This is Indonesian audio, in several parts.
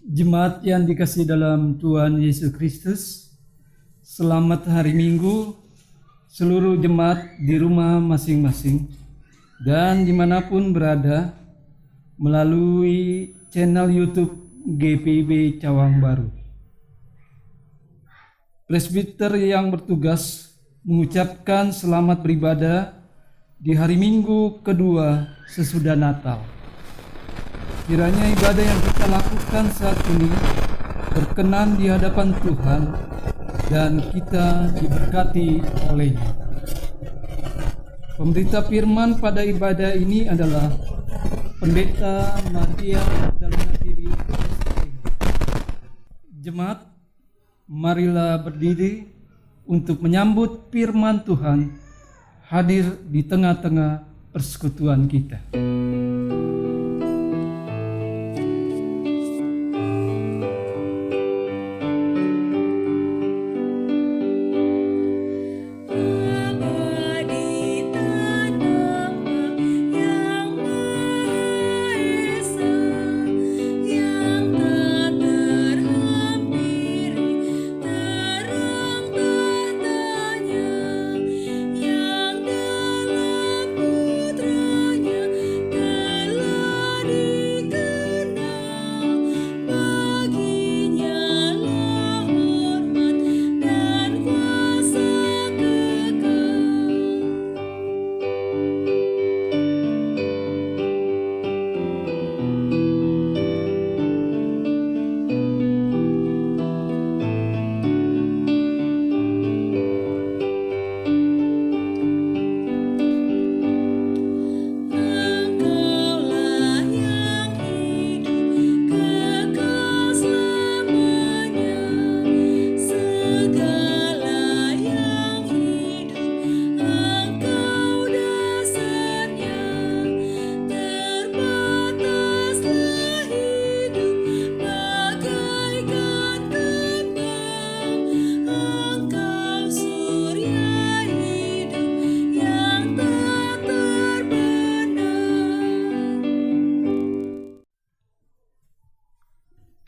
Jemaat yang dikasihi dalam Tuhan Yesus Kristus, selamat hari Minggu seluruh jemaat di rumah masing-masing dan dimanapun berada melalui channel YouTube GPIB Cawang Baru. Presbiter yang bertugas mengucapkan selamat beribadah di hari Minggu kedua sesudah Natal. Kiranya ibadah yang kita lakukan saat ini berkenan di hadapan Tuhan dan kita diberkati oleh-Nya. Pemberita firman pada ibadah ini adalah Pendeta Madia Dalunadiri. Jemaat, marilah berdiri untuk menyambut firman Tuhan hadir di tengah-tengah persekutuan kita.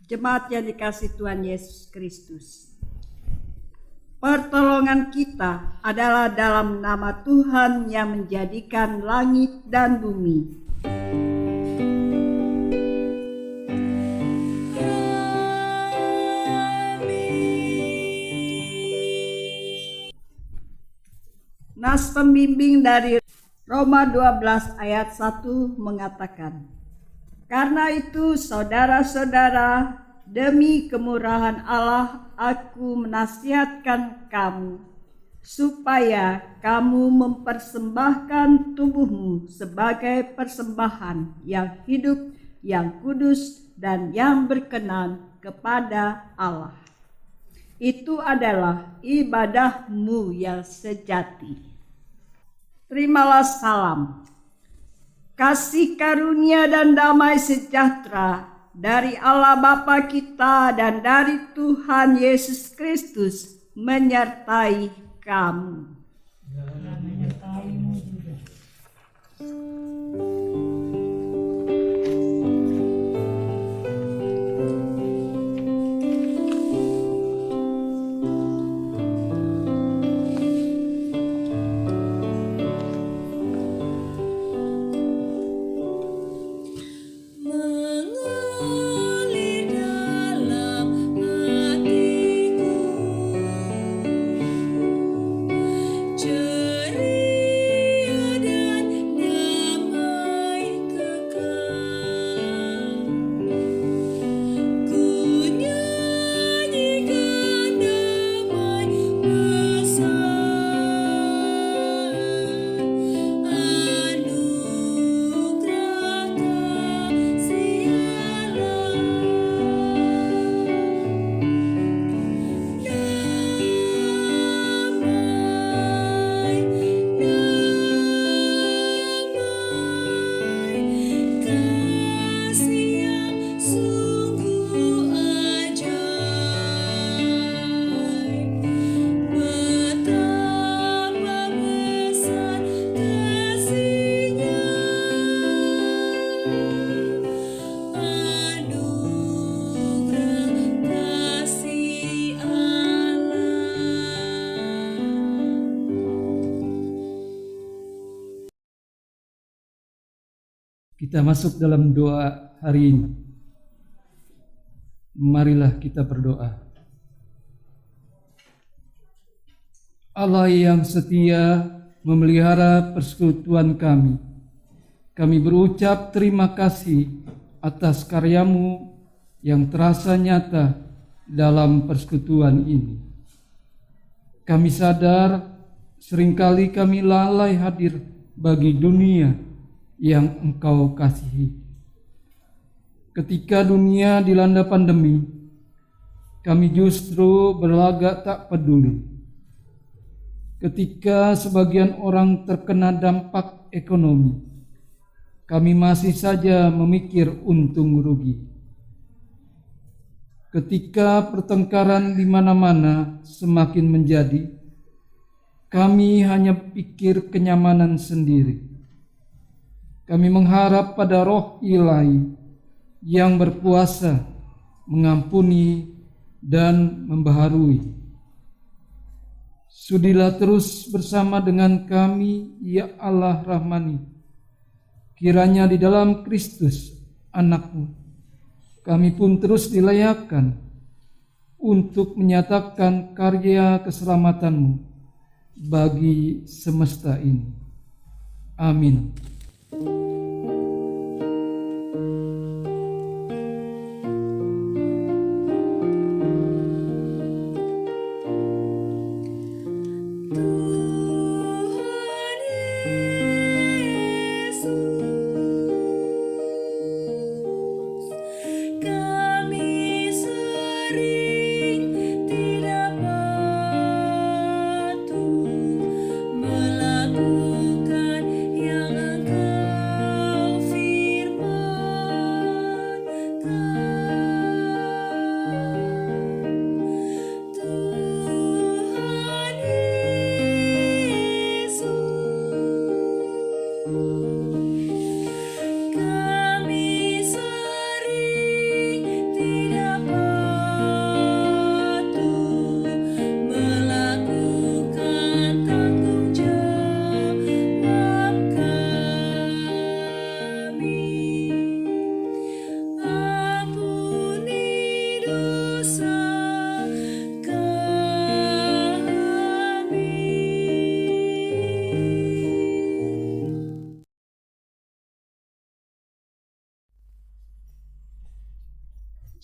Jemaat yang dikasihi Tuhan Yesus Kristus, pertolongan kita adalah dalam nama Tuhan yang menjadikan langit dan bumi. Nas pembimbing dari Roma 12 ayat 1 mengatakan, "Karena itu saudara-saudara, demi kemurahan Allah aku menasihatkan kamu, supaya kamu mempersembahkan tubuhmu sebagai persembahan yang hidup, yang kudus, dan yang berkenan kepada Allah. Itu adalah ibadahmu yang sejati." Terimalah salam, kasih karunia dan damai sejahtera dari Allah Bapa kita dan dari Tuhan Yesus Kristus menyertai kamu. Dan menyertaimu juga. Kita masuk dalam doa hari ini. Marilah kita berdoa. Allah yang setia memelihara persekutuan kami. Kami berucap terima kasih atas karya-Mu yang terasa nyata dalam persekutuan ini. Kami sadar seringkali kami lalai hadir bagi dunia yang Engkau kasihi. Ketika dunia dilanda pandemi, kami justru berlagak tak peduli. Ketika sebagian orang terkena dampak ekonomi, kami masih saja memikir untung rugi. Ketika pertengkaran di mana-mana semakin menjadi, kami hanya pikir kenyamanan sendiri. Kami mengharap pada Roh Ilahi yang berkuasa mengampuni dan membaharui. Sudilah terus bersama dengan kami, ya Allah Rahmani. Kiranya di dalam Kristus, Anak-Mu, kami pun terus dilayakkan untuk menyatakan karya keselamatan-Mu bagi semesta ini. Amin.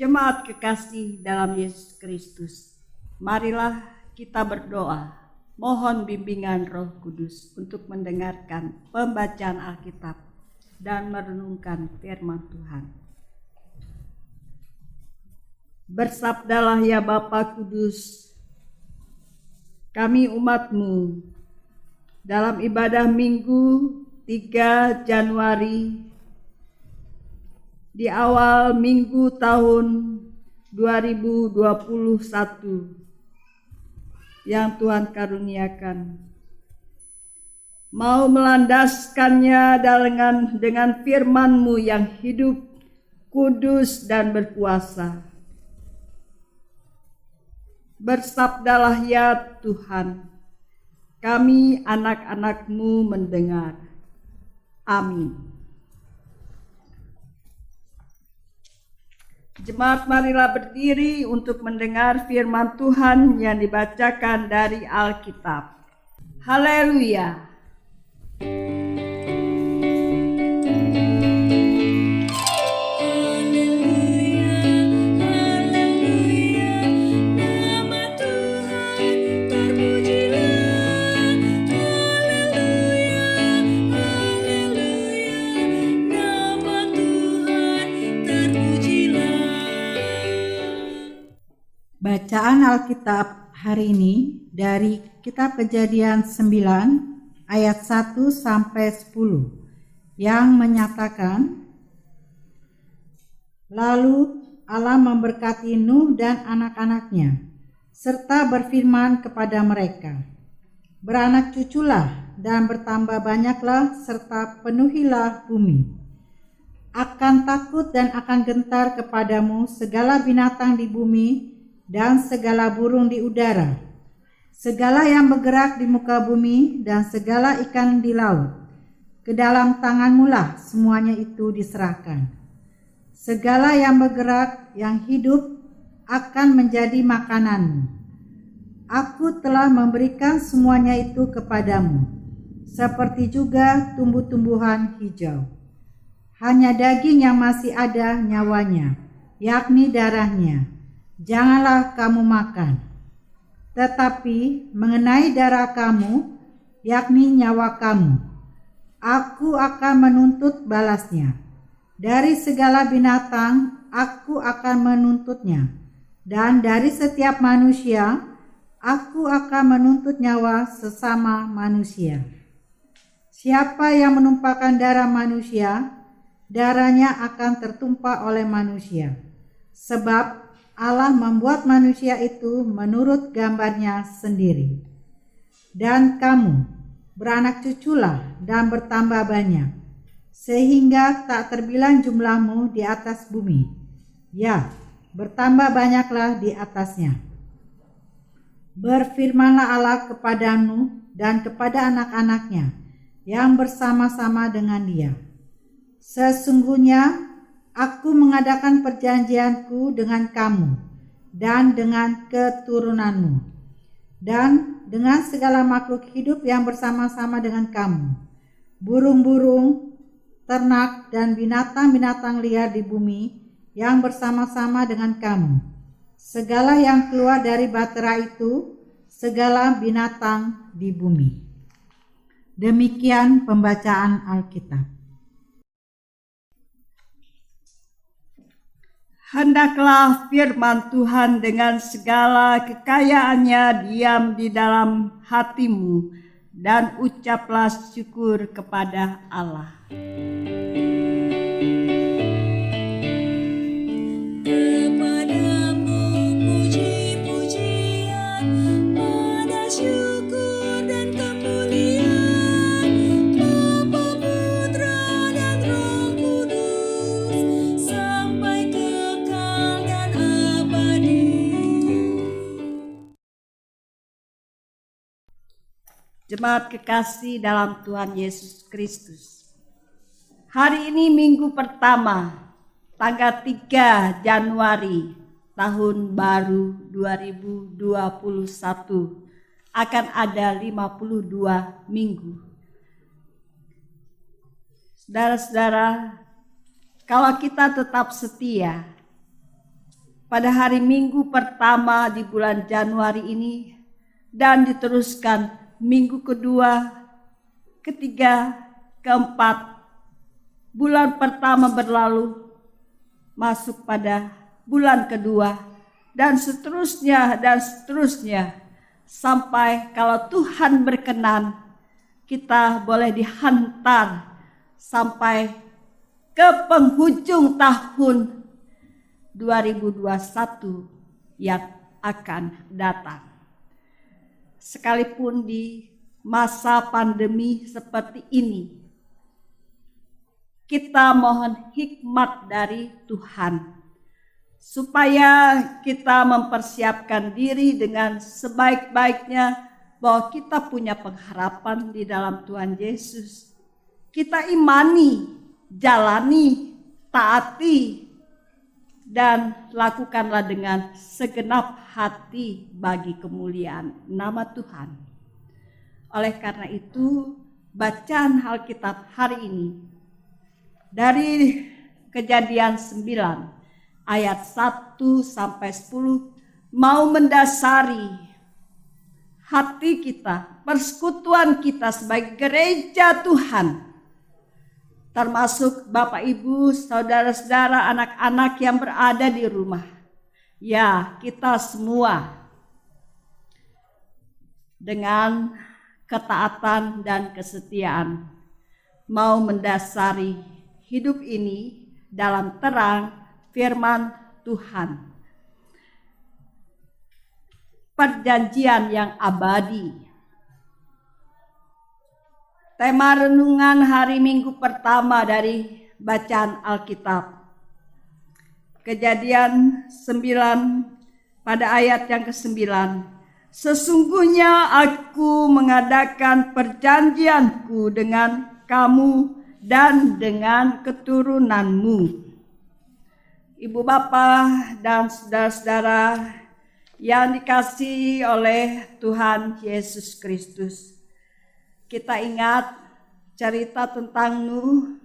Jemaat kekasih dalam Yesus Kristus, marilah kita berdoa, mohon bimbingan Roh Kudus untuk mendengarkan pembacaan Alkitab dan merenungkan firman Tuhan. Bersabdalah ya Bapa Kudus, kami umat-Mu, dalam ibadah Minggu 3 Januari di awal minggu tahun 2021 yang Tuhan karuniakan, mau melandaskannya dengan firman-Mu yang hidup, kudus dan berkuasa. Bersabdalah ya Tuhan, kami anak-anak-Mu mendengar. Amin. Jemaat, marilah berdiri untuk mendengar firman Tuhan yang dibacakan dari Alkitab. Haleluya. Bacaan Alkitab hari ini dari Kitab Kejadian 9 ayat 1 sampai 10 yang menyatakan, lalu Allah memberkati Nuh dan anak-anaknya serta berfirman kepada mereka, beranak cuculah dan bertambah banyaklah serta penuhilah bumi. Akan takut dan akan gentar kepadamu segala binatang di bumi dan segala burung di udara, segala yang bergerak di muka bumi dan segala ikan di laut. ke dalam tanganmu-lah semuanya itu diserahkan. Segala yang bergerak, yang hidup akan menjadi makananmu. Aku telah memberikan semuanya itu kepadamu, seperti juga tumbuh-tumbuhan hijau. Hanya daging yang masih ada nyawanya, yakni darahnya, janganlah kamu makan. Tetapi mengenai darah kamu, yakni nyawa kamu, aku akan menuntut balasnya. Dari segala binatang aku akan menuntutnya, dan dari setiap manusia aku akan menuntut nyawa sesama manusia. Siapa yang menumpahkan darah manusia, darahnya akan tertumpah oleh manusia. Sebab Allah membuat manusia itu menurut gambarnya sendiri. Dan kamu beranak cuculah dan bertambah banyak, sehingga tak terbilang jumlahmu di atas bumi. Ya, bertambah banyaklah di atasnya. Berfirmanlah Allah kepadamu dan kepada anak-anaknya yang bersama-sama dengan dia. Sesungguhnya aku mengadakan perjanjianku dengan kamu dan dengan keturunanmu, dan dengan segala makhluk hidup yang bersama-sama dengan kamu, burung-burung, ternak, dan binatang-binatang liar di bumi yang bersama-sama dengan kamu, segala yang keluar dari batera itu, segala binatang di bumi. Demikian pembacaan Alkitab. Hendaklah firman Tuhan dengan segala kekayaannya diam di dalam hatimu, dan ucaplah syukur kepada Allah. Kepadamu puji-pujian, pada syukur dan kemuliaan, Bapa, Putra, dan Roh Kudus, sampai kekal dan abadi. Jemaat kekasih dalam Tuhan Yesus Kristus, hari ini minggu pertama, tanggal 3 Januari tahun baru 2021, akan ada 52 minggu. Saudara-saudara, kalau kita tetap setia pada hari minggu pertama di bulan Januari ini, dan diteruskan minggu kedua, ketiga, keempat, bulan pertama berlalu, masuk pada bulan kedua, dan seterusnya, sampai kalau Tuhan berkenan, kita boleh dihantar sampai ke penghujung tahun 2021 yang akan datang. Sekalipun di masa pandemi seperti ini, kita mohon hikmat dari Tuhan, supaya kita mempersiapkan diri dengan sebaik-baiknya, bahwa kita punya pengharapan di dalam Tuhan Yesus. Kita imani, jalani, taati, dan lakukanlah dengan segenap hati bagi kemuliaan nama Tuhan. Oleh karena itu, bacaan Alkitab hari ini dari Kejadian 9 ayat 1 sampai 10 mau mendasari hati kita, persekutuan kita sebagai gereja Tuhan, termasuk Bapak Ibu, saudara-saudara, anak-anak yang berada di rumah. Ya, kita semua dengan ketaatan dan kesetiaan mau mendasari hidup ini dalam terang firman Tuhan. Perjanjian yang abadi. Tema renungan hari Minggu pertama dari bacaan Alkitab. Kejadian 9 pada ayat yang ke-9. Sesungguhnya aku mengadakan perjanjianku dengan kamu dan dengan keturunanmu. Ibu Bapa dan saudara-saudara yang dikasihi oleh Tuhan Yesus Kristus, kita ingat cerita tentang Nuh,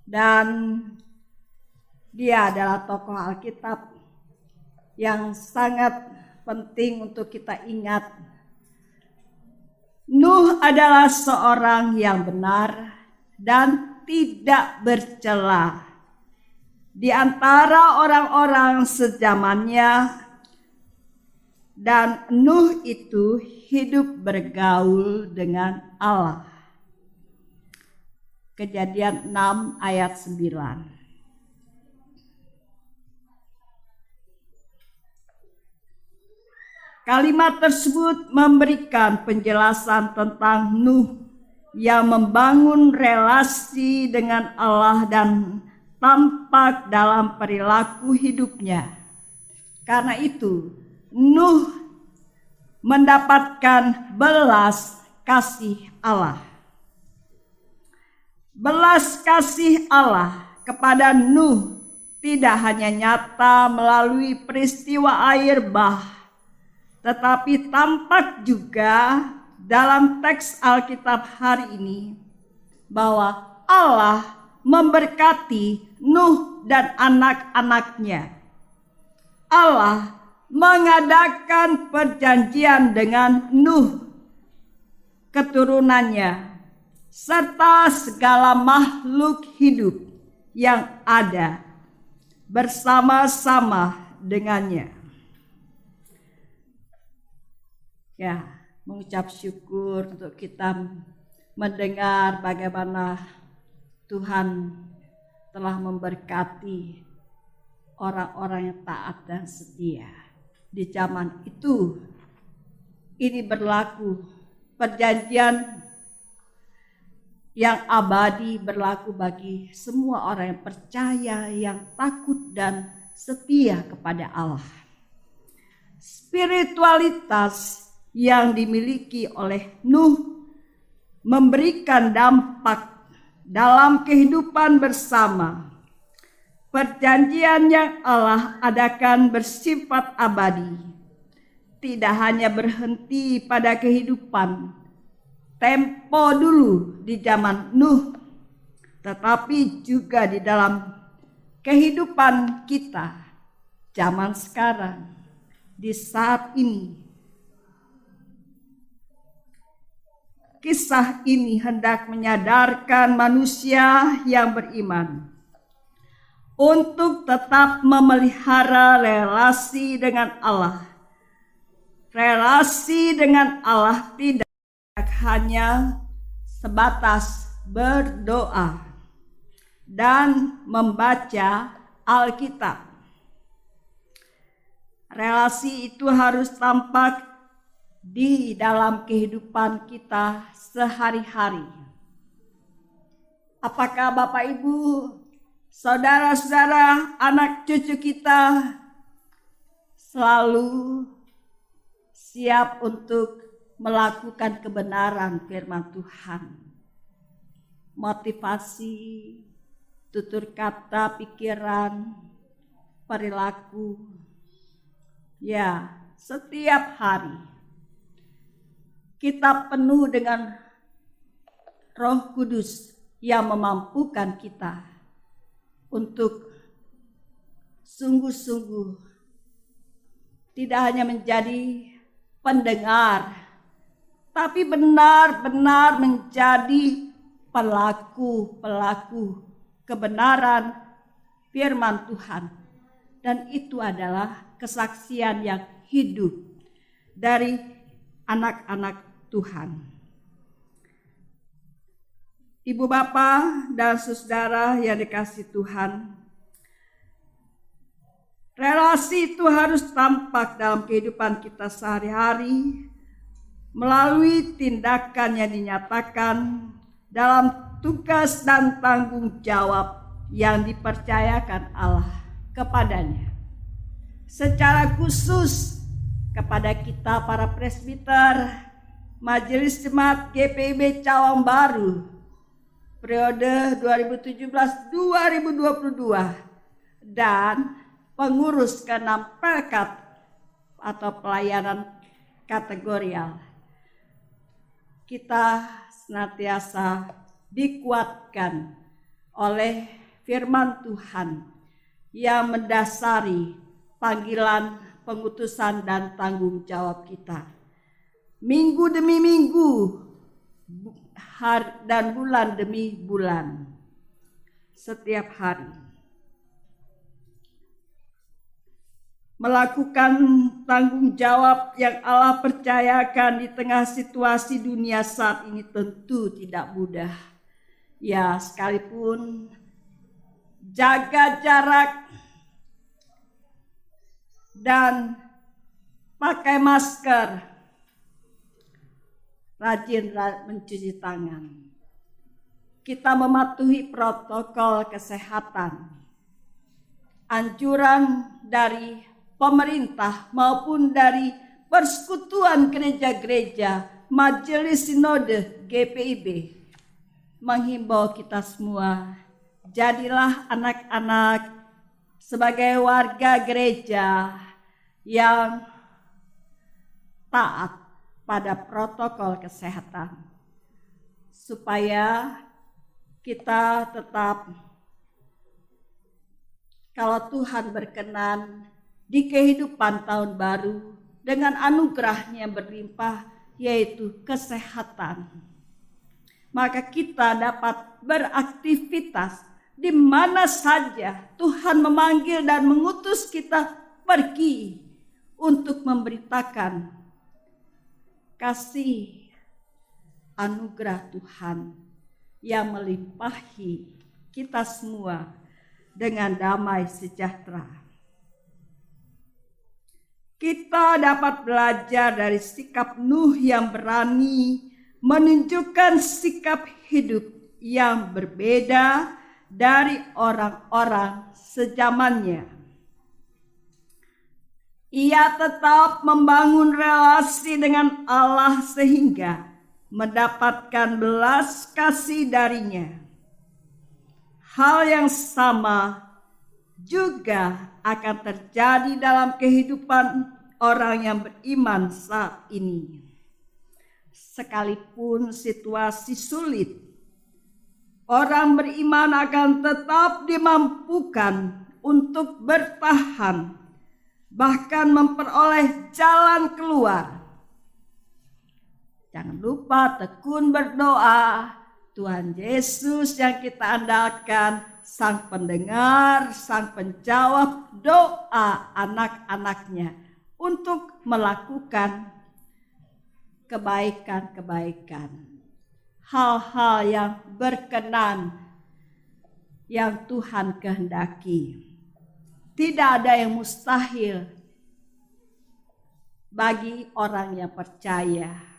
dan dia adalah tokoh Alkitab yang sangat penting untuk kita ingat. Nuh adalah seorang yang benar dan tidak bercela di antara orang-orang sezamannya, dan Nuh itu hidup bergaul dengan Allah. Kejadian 6 ayat 9. Kalimat tersebut memberikan penjelasan tentang Nuh yang membangun relasi dengan Allah dan tampak dalam perilaku hidupnya. Karena itu, Nuh mendapatkan belas kasih Allah. Belas kasih Allah kepada Nuh tidak hanya nyata melalui peristiwa air bah, tetapi tampak juga dalam teks Alkitab hari ini bahwa Allah memberkati Nuh dan anak-anaknya. Allah mengadakan perjanjian dengan Nuh, keturunannya, serta segala makhluk hidup yang ada bersama-sama dengannya. Ya, mengucap syukur untuk kita mendengar bagaimana Tuhan telah memberkati orang-orang yang taat dan setia. Di zaman itu, ini berlaku perjanjian yang abadi, berlaku bagi semua orang yang percaya, yang takut dan setia kepada Allah. Spiritualitas yang dimiliki oleh Nuh memberikan dampak dalam kehidupan bersama. Perjanjian yang Allah adakan bersifat abadi, tidak hanya berhenti pada kehidupan tempo dulu di zaman Nuh, tetapi juga di dalam kehidupan kita zaman sekarang, di saat ini. Kisah ini hendak menyadarkan manusia yang beriman untuk tetap memelihara relasi dengan Allah. Relasi dengan Allah tidak hanya sebatas berdoa dan membaca Alkitab. Relasi itu harus tampak di dalam kehidupan kita sehari-hari. Apakah Bapak Ibu, saudara-saudara, anak cucu kita selalu siap untuk melakukan kebenaran firman Tuhan? Motivasi, tutur kata, pikiran, perilaku. Ya, setiap hari kita penuh dengan Roh Kudus yang memampukan kita untuk sungguh-sungguh tidak hanya menjadi pendengar, tapi benar-benar menjadi pelaku-pelaku kebenaran firman Tuhan. Dan itu adalah kesaksian yang hidup dari anak-anak Tuhan. Ibu bapa dan saudara yang dikasihi Tuhan, relasi itu harus tampak dalam kehidupan kita sehari-hari melalui tindakan yang dinyatakan dalam tugas dan tanggung jawab yang dipercayakan Allah kepadanya. Secara khusus kepada kita para presbiter Majelis Jemaat GPIB Cawang Baru periode 2017-2022 dan pengurus ke-6 Pelkat atau pelayanan kategorial. Kita senantiasa dikuatkan oleh firman Tuhan yang mendasari panggilan, pengutusan, dan tanggung jawab kita. Minggu demi minggu dan bulan demi bulan, setiap hari melakukan tanggung jawab yang Allah percayakan di tengah situasi dunia saat ini tentu tidak mudah. Ya, sekalipun jaga jarak dan pakai masker, rajin mencuci tangan. Kita mematuhi protokol kesehatan, anjuran dari pemerintah maupun dari persekutuan gereja-gereja Majelis Sinode GPIB menghimbau kita semua, jadilah anak-anak sebagai warga gereja yang taat pada protokol kesehatan, supaya kita tetap, kalau Tuhan berkenan, di kehidupan tahun baru dengan anugerahnya yang berlimpah, yaitu kesehatan, maka kita dapat beraktivitas di mana saja Tuhan memanggil dan mengutus kita pergi untuk memberitakan kasih anugerah Tuhan yang melimpahi kita semua dengan damai sejahtera. Kita dapat belajar dari sikap Nuh yang berani menunjukkan sikap hidup yang berbeda dari orang-orang sezamannya. Ia tetap membangun relasi dengan Allah sehingga mendapatkan belas kasih darinya. Hal yang sama juga akan terjadi dalam kehidupan orang yang beriman saat ini. Sekalipun situasi sulit, orang beriman akan tetap dimampukan untuk bertahan, bahkan memperoleh jalan keluar. Jangan lupa tekun berdoa. Tuhan Yesus yang kita andalkan, Sang pendengar, Sang penjawab doa anak-anaknya untuk melakukan kebaikan-kebaikan, hal-hal yang berkenan yang Tuhan kehendaki. Tidak ada yang mustahil bagi orang yang percaya.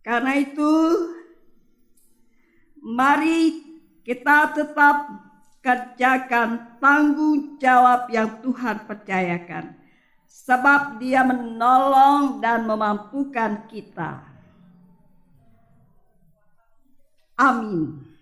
Karena itu, mari kita tetap kerjakan tanggung jawab yang Tuhan percayakan, sebab Dia menolong dan memampukan kita. Amin.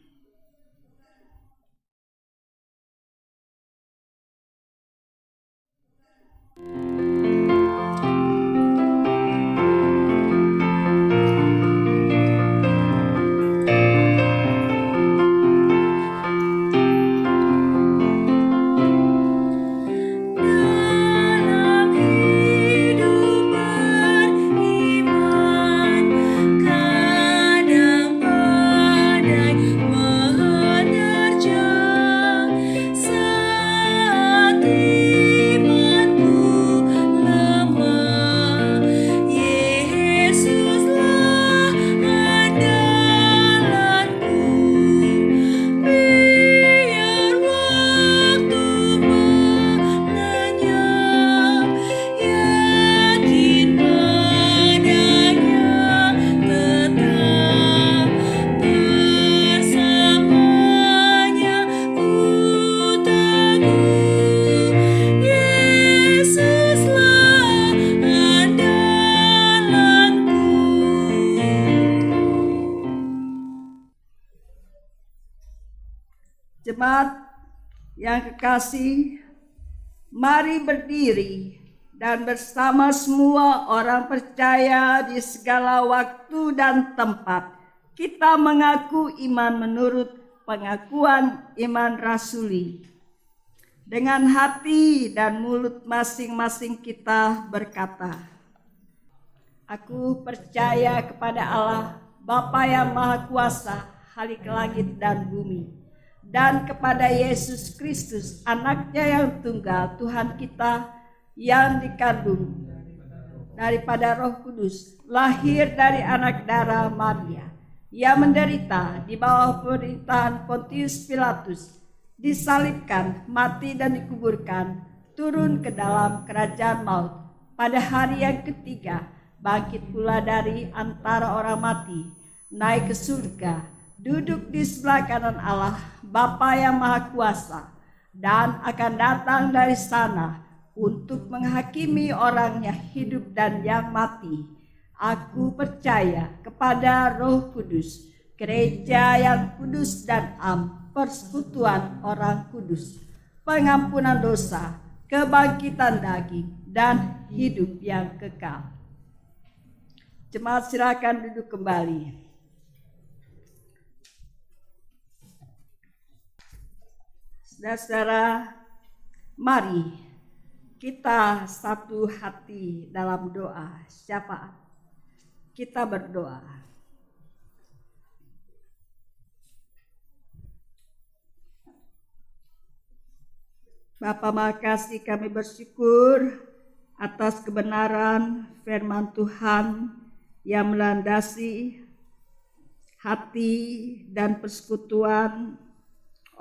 Dalam hidup beriman, kadang badai menerjang, saat imanku Jemaat yang kekasih, mari berdiri dan bersama semua orang percaya di segala waktu dan tempat kita mengaku iman menurut pengakuan iman rasuli. Dengan hati dan mulut masing-masing kita berkata, aku percaya kepada Allah, Bapa yang Maha Kuasa, Khalik langit dan bumi, dan kepada Yesus Kristus, anaknya yang tunggal, Tuhan kita, yang dikandung daripada Roh Kudus, lahir dari anak darah Maria, yang menderita di bawah pemerintahan Pontius Pilatus, disalibkan, mati dan dikuburkan, turun ke dalam kerajaan maut, pada hari yang ketiga bangkit pula dari antara orang mati, naik ke surga, duduk di sebelah kanan Allah, Bapa yang Maha Kuasa, dan akan datang dari sana untuk menghakimi orang yang hidup dan yang mati. Aku percaya kepada Roh Kudus, gereja yang kudus dan am, persekutuan orang kudus, pengampunan dosa, kebangkitan daging, dan hidup yang kekal. Jemaat silakan duduk kembali. Saudara-saudara, mari kita satu hati dalam doa syafaat. Kita berdoa. Bapa, makasih, kami bersyukur atas kebenaran firman Tuhan yang melandasi hati dan persekutuan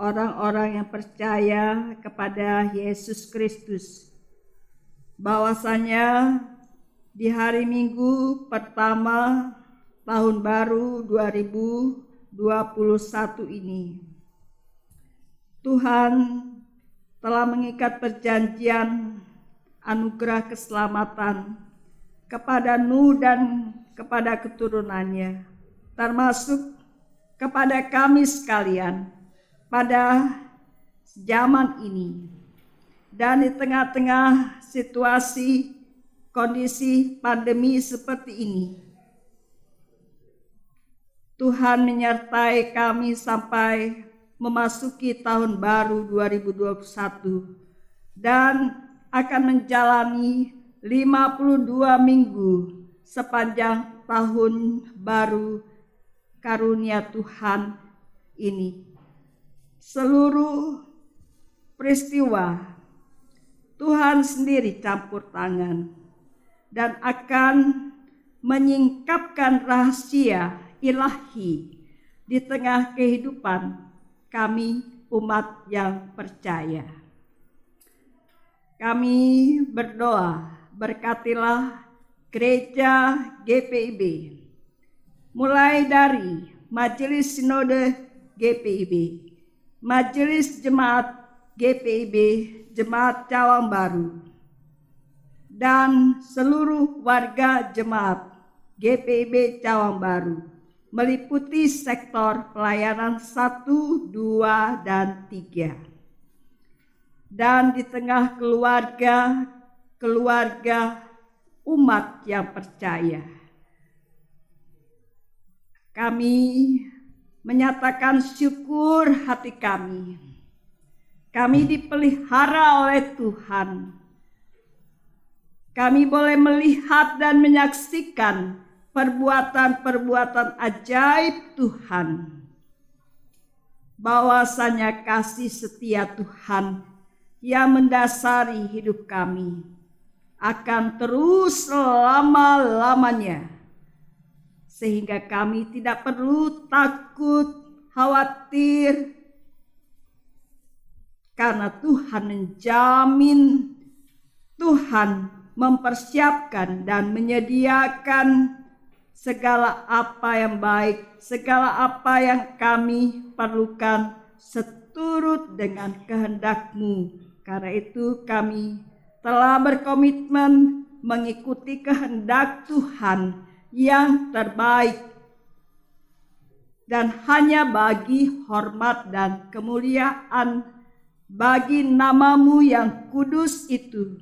orang-orang yang percaya kepada Yesus Kristus. Bahwasanya di hari Minggu pertama tahun baru 2021 ini, Tuhan telah mengikat perjanjian anugerah keselamatan kepada Nuh dan kepada keturunannya, termasuk kepada kami sekalian pada zaman ini. Dan di tengah-tengah situasi kondisi pandemi seperti ini, Tuhan menyertai kami sampai memasuki tahun baru 2021 dan akan menjalani 52 minggu sepanjang tahun baru karunia Tuhan ini. Seluruh peristiwa Tuhan sendiri campur tangan dan akan menyingkapkan rahasia ilahi di tengah kehidupan kami umat yang percaya. Kami berdoa, berkatilah gereja GPIB, mulai dari Majelis Sinode GPIB, Majelis Jemaat GPIB, Jemaat Cawang Baru, dan seluruh warga jemaat GPIB Cawang Baru, meliputi sektor pelayanan 1, 2, dan 3. Dan di tengah keluarga umat yang percaya, kami menyatakan syukur hati kami. Kami dipelihara oleh Tuhan. Kami boleh melihat dan menyaksikan perbuatan-perbuatan ajaib Tuhan. Bahwasanya kasih setia Tuhan yang mendasari hidup kami akan terus selama-lamanya, sehingga kami tidak perlu takut, khawatir, karena Tuhan menjamin, Tuhan mempersiapkan dan menyediakan segala apa yang baik, segala apa yang kami perlukan seturut dengan kehendak-Mu. Karena itu kami telah berkomitmen mengikuti kehendak Tuhan yang terbaik dan hanya bagi hormat dan kemuliaan bagi namamu yang kudus itu,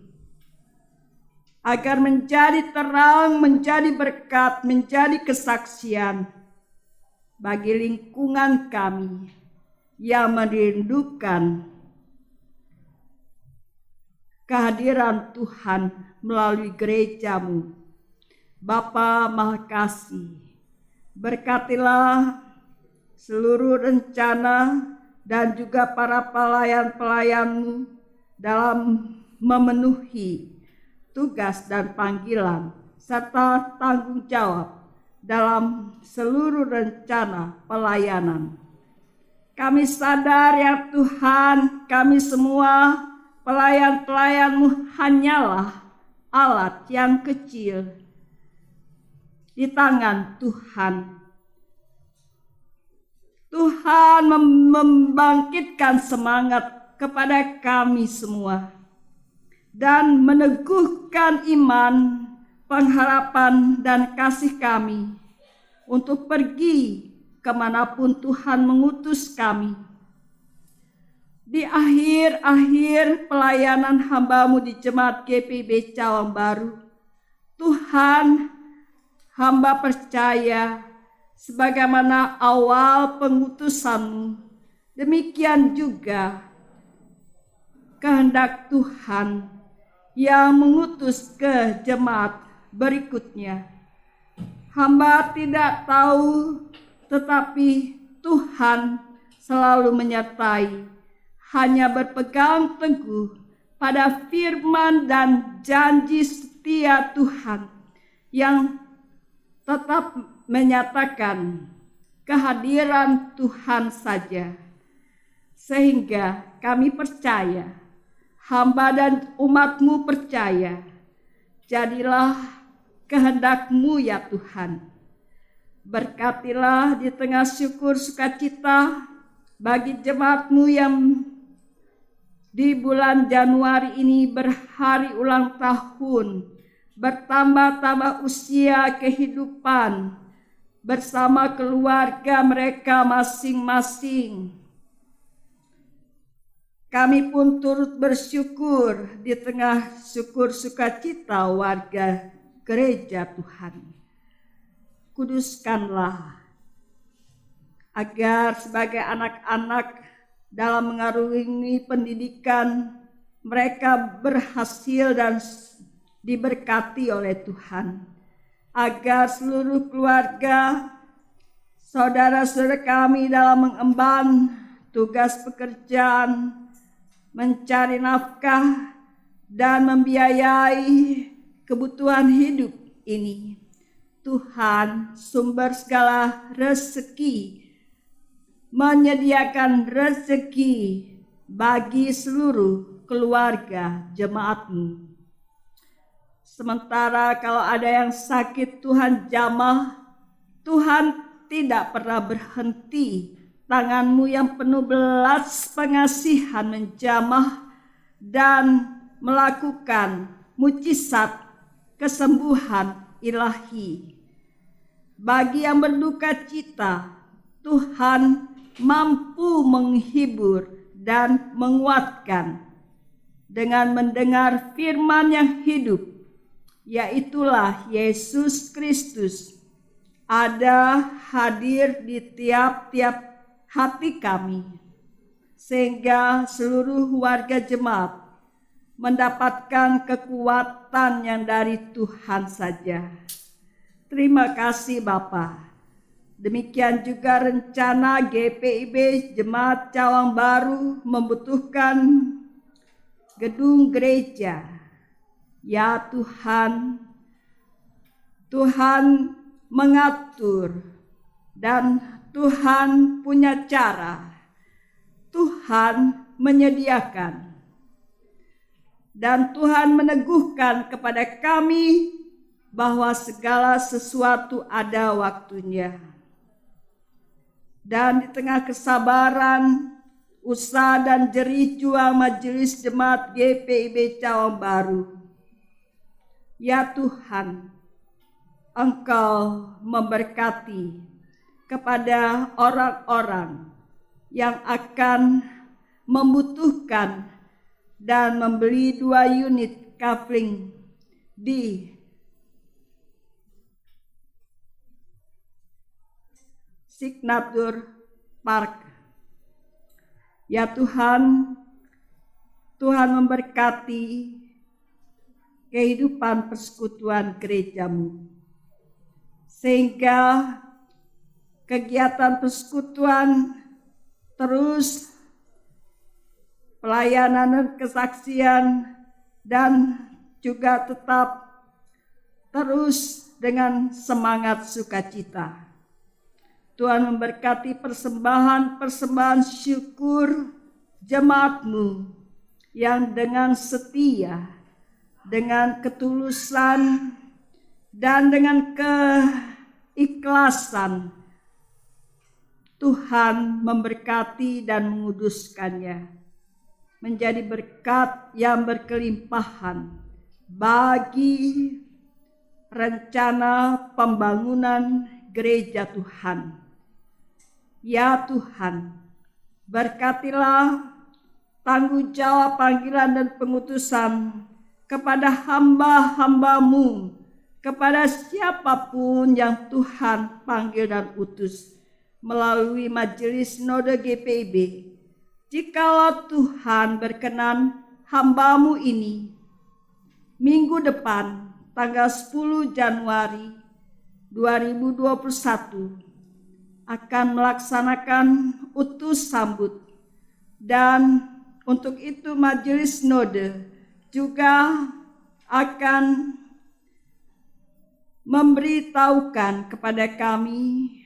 agar menjadi terang, menjadi berkat, menjadi kesaksian bagi lingkungan kami yang merindukan kehadiran Tuhan melalui gerejamu. Bapa Maha Kasih, berkatilah seluruh rencana dan juga para pelayan-pelayanmu dalam memenuhi tugas dan panggilan serta tanggung jawab dalam seluruh rencana pelayanan. Kami sadar ya Tuhan, kami semua pelayan-pelayan-Mu hanyalah alat yang kecil di tangan Tuhan. Tuhan membangkitkan semangat kepada kami semua dan meneguhkan iman, pengharapan, dan kasih kami untuk pergi kemanapun Tuhan mengutus kami. Di akhir-akhir pelayanan hamba-Mu di Jemaat GPIB Cawang Baru, Tuhan, hamba percaya sebagaimana awal pengutusan-Mu, demikian juga kehendak Tuhan yang mengutus ke jemaat berikutnya. Hamba tidak tahu, tetapi Tuhan selalu menyertai, hanya berpegang teguh pada firman dan janji setia Tuhan yang tetap menyatakan kehadiran Tuhan saja. Sehingga kami percaya, hamba dan umat-Mu percaya, jadilah kehendak-Mu ya Tuhan. Berkatilah di tengah syukur sukacita bagi jemaat-Mu yang di bulan Januari ini berhari ulang tahun, bertambah-tambah usia kehidupan bersama keluarga mereka masing-masing. Kami pun turut bersyukur di tengah syukur sukacita warga gereja Tuhan. Kuduskanlah agar sebagai anak-anak dalam mengarungi pendidikan mereka berhasil dan diberkati oleh Tuhan, agar seluruh keluarga, saudara-saudara kami dalam mengemban tugas pekerjaan, mencari nafkah dan membiayai kebutuhan hidup ini, Tuhan sumber segala rezeki, menyediakan rezeki bagi seluruh keluarga jemaat-Mu. Sementara kalau ada yang sakit, Tuhan jamah. Tuhan tidak pernah berhenti. Tangan-Mu yang penuh belas pengasihan menjamah dan melakukan mujizat kesembuhan ilahi. Bagi yang berduka cita, Tuhan mampu menghibur dan menguatkan dengan mendengar firman yang hidup, yaitulah Yesus Kristus, ada hadir di tiap-tiap hati kami, sehingga seluruh warga jemaat mendapatkan kekuatan yang dari Tuhan saja. Terima kasih Bapa. Demikian juga rencana GPIB Jemaat Cawang Baru membutuhkan gedung gereja. Ya Tuhan, Tuhan mengatur dan Tuhan punya cara. Tuhan menyediakan. Dan Tuhan meneguhkan kepada kami bahwa segala sesuatu ada waktunya. Dan di tengah kesabaran, usaha dan jerih juang Majelis Jemaat GPIB Cawang Baru, ya Tuhan, Engkau memberkati kepada orang-orang yang akan membutuhkan dan membeli 2 unit kafling di Signature Park. Ya Tuhan, Tuhan memberkati kehidupan persekutuan gerejamu, sehingga kegiatan persekutuan terus pelayanan dan kesaksian dan juga tetap terus dengan semangat sukacita. Tuhan memberkati persembahan syukur jemaatmu yang dengan setia, dengan ketulusan, dan dengan keikhlasan Tuhan memberkati dan menguduskannya menjadi berkat yang berkelimpahan bagi rencana pembangunan gereja Tuhan. Ya Tuhan, berkatilah tanggung jawab panggilan dan pengutusan kepada hamba-hambamu, kepada siapapun yang Tuhan panggil dan utus melalui Majelis Sinode GPIB. Jikalau Tuhan berkenan, hambamu ini minggu depan tanggal 10 Januari 2021 akan melaksanakan utus sambut, dan untuk itu Majelis Sinode juga akan memberitahukan kepada kami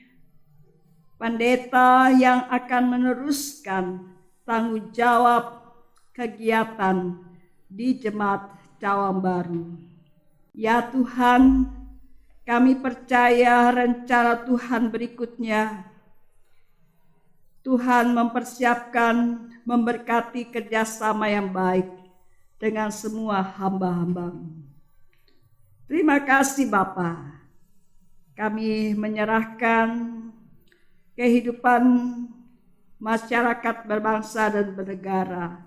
pendeta yang akan meneruskan tanggung jawab kegiatan di Jemaat Cawang Baru. Ya Tuhan, kami percaya rencana Tuhan berikutnya. Tuhan mempersiapkan, memberkati kerjasama yang baik dengan semua hamba-hamba-Mu. Terima kasih Bapa. Kami menyerahkan kehidupan masyarakat berbangsa dan bernegara,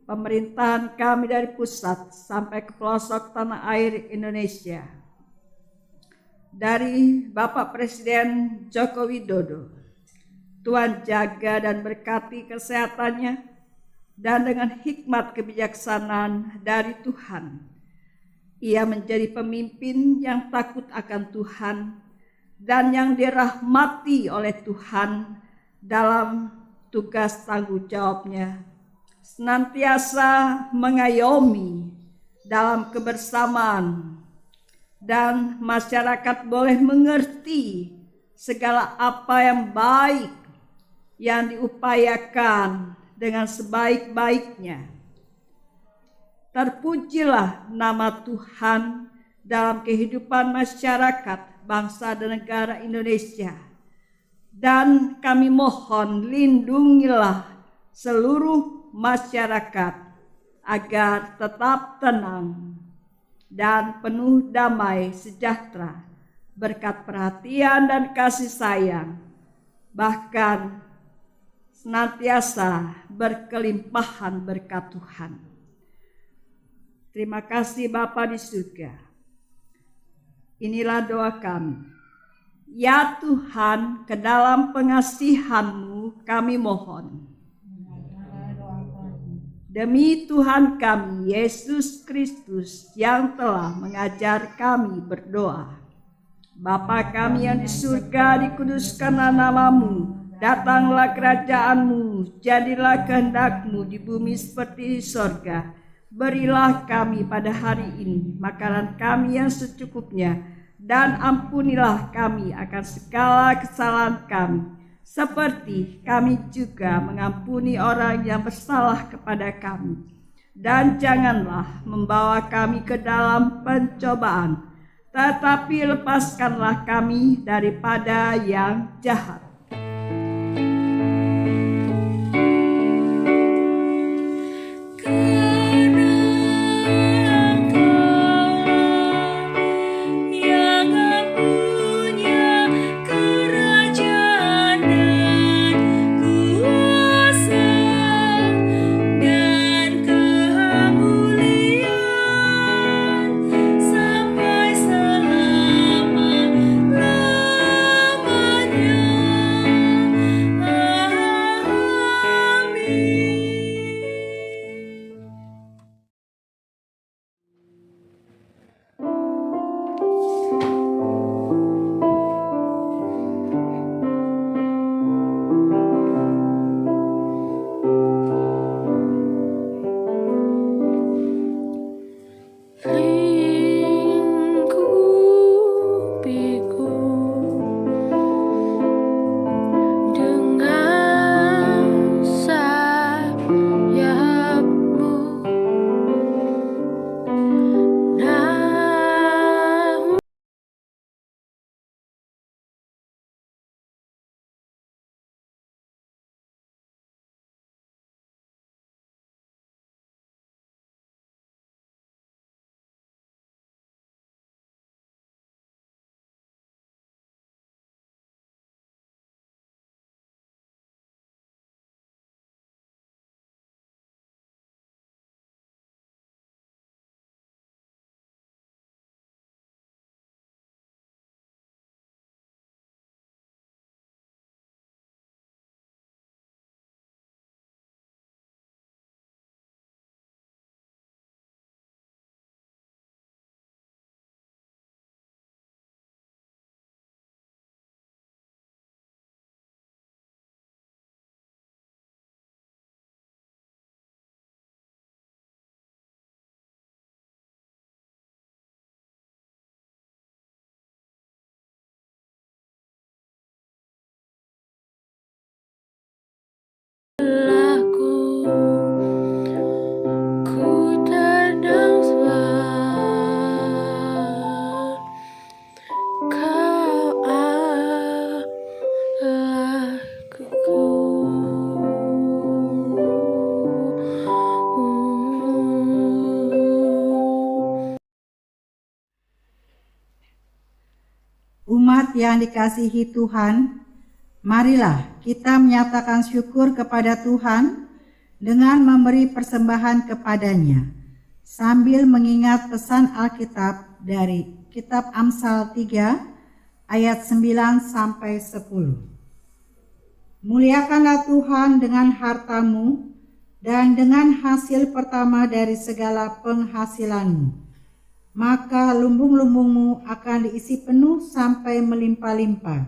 pemerintahan kami dari pusat sampai ke pelosok tanah air Indonesia, dari Bapak Presiden Joko Widodo. Tuhan jaga dan berkati kesehatannya, dan dengan hikmat kebijaksanaan dari Tuhan, ia menjadi pemimpin yang takut akan Tuhan dan yang dirahmati oleh Tuhan dalam tugas tanggung jawabnya, senantiasa mengayomi dalam kebersamaan, dan masyarakat boleh mengerti segala apa yang baik yang diupayakan dengan sebaik-baiknya. Terpujilah nama Tuhan dalam kehidupan masyarakat, bangsa dan negara Indonesia. Dan kami mohon lindungilah seluruh masyarakat agar tetap tenang dan penuh damai sejahtera berkat perhatian dan kasih sayang, bahkan senantiasa berkelimpahan berkat Tuhan. Terima kasih Bapa di surga. Inilah doa kami. Ya Tuhan, ke dalam pengasihan-Mu kami mohon. Demi Tuhan kami, Yesus Kristus, yang telah mengajar kami berdoa. Bapa kami yang di surga, dikuduskanlah nama-Mu. Datanglah kerajaan-Mu, jadilah kehendak-Mu di bumi seperti di sorga. Berilah kami pada hari ini makanan kami yang secukupnya, dan ampunilah kami akan segala kesalahan kami, seperti kami juga mengampuni orang yang bersalah kepada kami. Dan janganlah membawa kami ke dalam pencobaan, tetapi lepaskanlah kami daripada yang jahat. Yang punya kerajaan. yang dikasihi Tuhan, marilah kita menyatakan syukur kepada Tuhan dengan memberi persembahan kepadanya, sambil mengingat pesan Alkitab dari Kitab Amsal 3 ayat 9 sampai 10. Muliakanlah Tuhan dengan hartamu dan dengan hasil pertama dari segala penghasilanmu. Maka lumbung-lumbungmu akan diisi penuh sampai melimpah-limpah,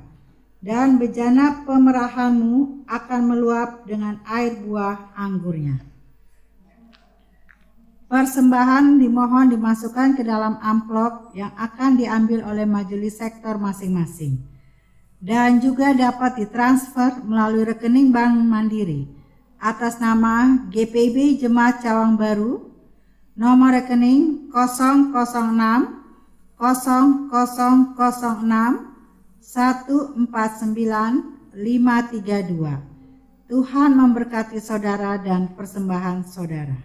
dan bejana pemerahanmu akan meluap dengan air buah anggurnya. Persembahan dimohon dimasukkan ke dalam amplop yang akan diambil oleh majelis sektor masing-masing, dan juga dapat ditransfer melalui rekening Bank Mandiri atas nama GPIB Jemaat Cawang Baru, nomor rekening 006 0006 149532. Tuhan memberkati saudara dan persembahan saudara.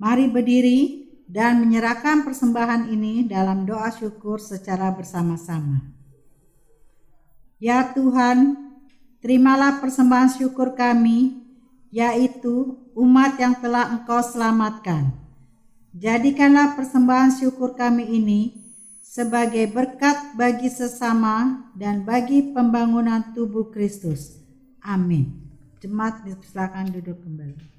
Mari berdiri dan menyerahkan persembahan ini dalam doa syukur secara bersama-sama. Ya Tuhan, terimalah persembahan syukur kami, yaitu umat yang telah Engkau selamatkan. Jadikanlah persembahan syukur kami ini sebagai berkat bagi sesama dan bagi pembangunan tubuh Kristus. Amin. Jemaat silakan duduk kembali.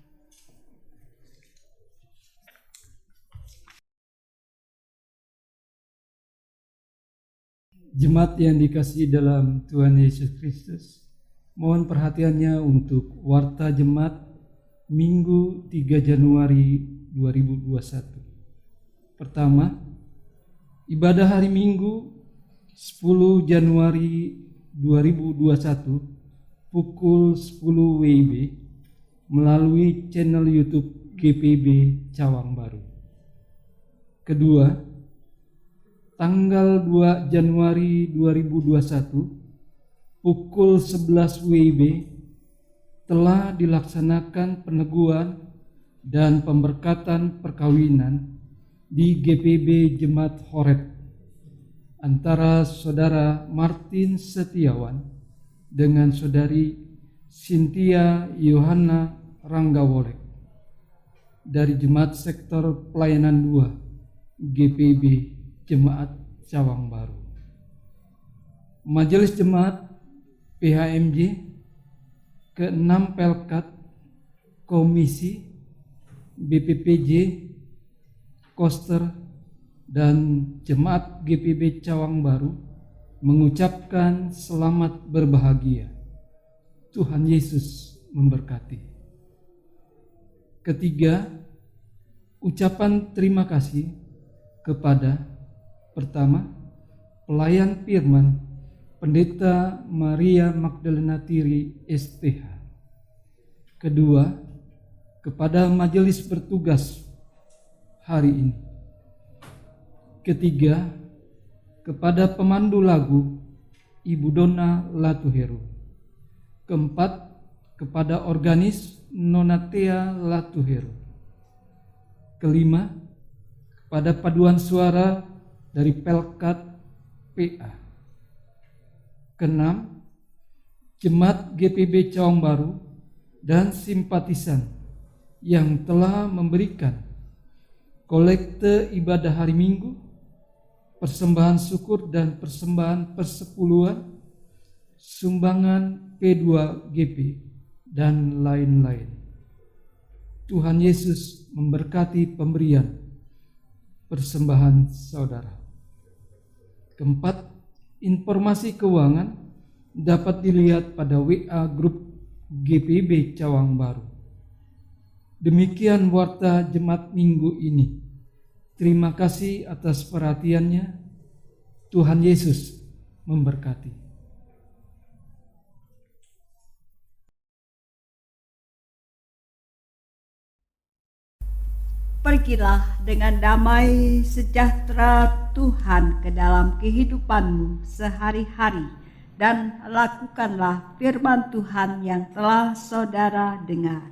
Jemaat yang dikasihi dalam Tuhan Yesus Kristus, mohon perhatiannya untuk Warta Jemaat Minggu 3 Januari 2021. Pertama, ibadah hari Minggu 10 Januari 2021 pukul 10 WIB melalui channel YouTube GPIB Cawang Baru. Kedua, tanggal 2 Januari 2021 pukul 11 WIB telah dilaksanakan peneguhan dan pemberkatan perkawinan di GPIB Jemaat Horeb antara Saudara Martin Setiawan dengan Saudari Cynthia Yohana Ranggawolek dari Jemaat Sektor Pelayanan 2 GPIB Jemaat Cawang Baru. Majelis Jemaat PHMJ ke-6 Pelkat Komisi BPPJ Koster dan Jemaat GPIB Cawang Baru mengucapkan selamat berbahagia. Tuhan Yesus memberkati. Ketiga, ucapan terima kasih kepada pertama, pelayan firman Pendeta Maria Magdalena Tiri STH. Kedua, kepada majelis bertugas hari ini. Ketiga, kepada pemandu lagu Ibu Donna Latuheru. Keempat, kepada organis Nonatea Latuheru. Kelima, kepada paduan suara dari Pelkat PA. Keenam, Jemaat GPIB Cawang Baru dan simpatisan yang telah memberikan kolekte ibadah hari Minggu, persembahan syukur dan persembahan persepuluhan, sumbangan P2GP dan lain-lain. Tuhan Yesus memberkati pemberian persembahan saudara. Keempat, informasi keuangan dapat dilihat pada WA grup GPB Cawang Baru. Demikian warta Jemaat Minggu ini. Terima kasih atas perhatiannya. Tuhan Yesus memberkati. Pergilah dengan damai sejahtera Tuhan ke dalam kehidupanmu sehari-hari dan lakukanlah firman Tuhan yang telah saudara dengar.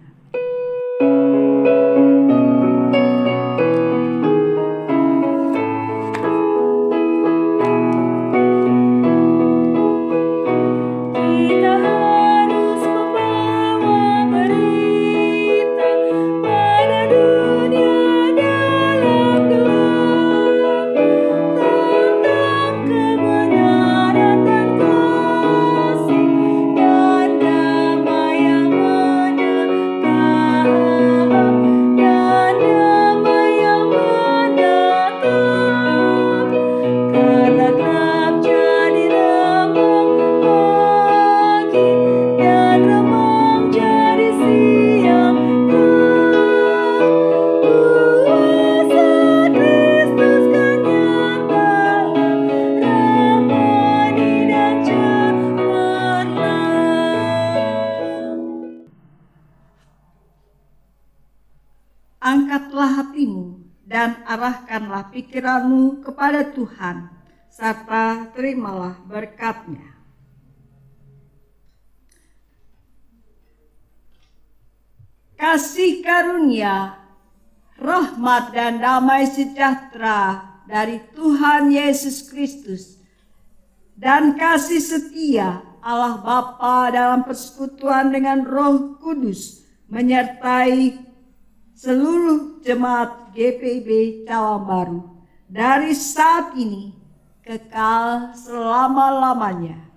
Kita harus membawa berita pada dunia dalam gelap tentang kebenaran dan kasih dan damai yang mendekat dan damai yang mendatang. Karena gelap jadi remang pagi dan remang jadi siang. Kuasa Kristus kan nyata, ramani dan cemerlang. Angkatlah hatimu dan arahkanlah pikiranmu kepada Tuhan, serta terimalah berkat-Nya. Kasih karunia, rahmat dan damai sejahtera dari Tuhan Yesus Kristus dan kasih setia Allah Bapa dalam persekutuan dengan Roh Kudus menyertai seluruh jemaat GPB Cawang Baru dari saat ini kekal selama-lamanya.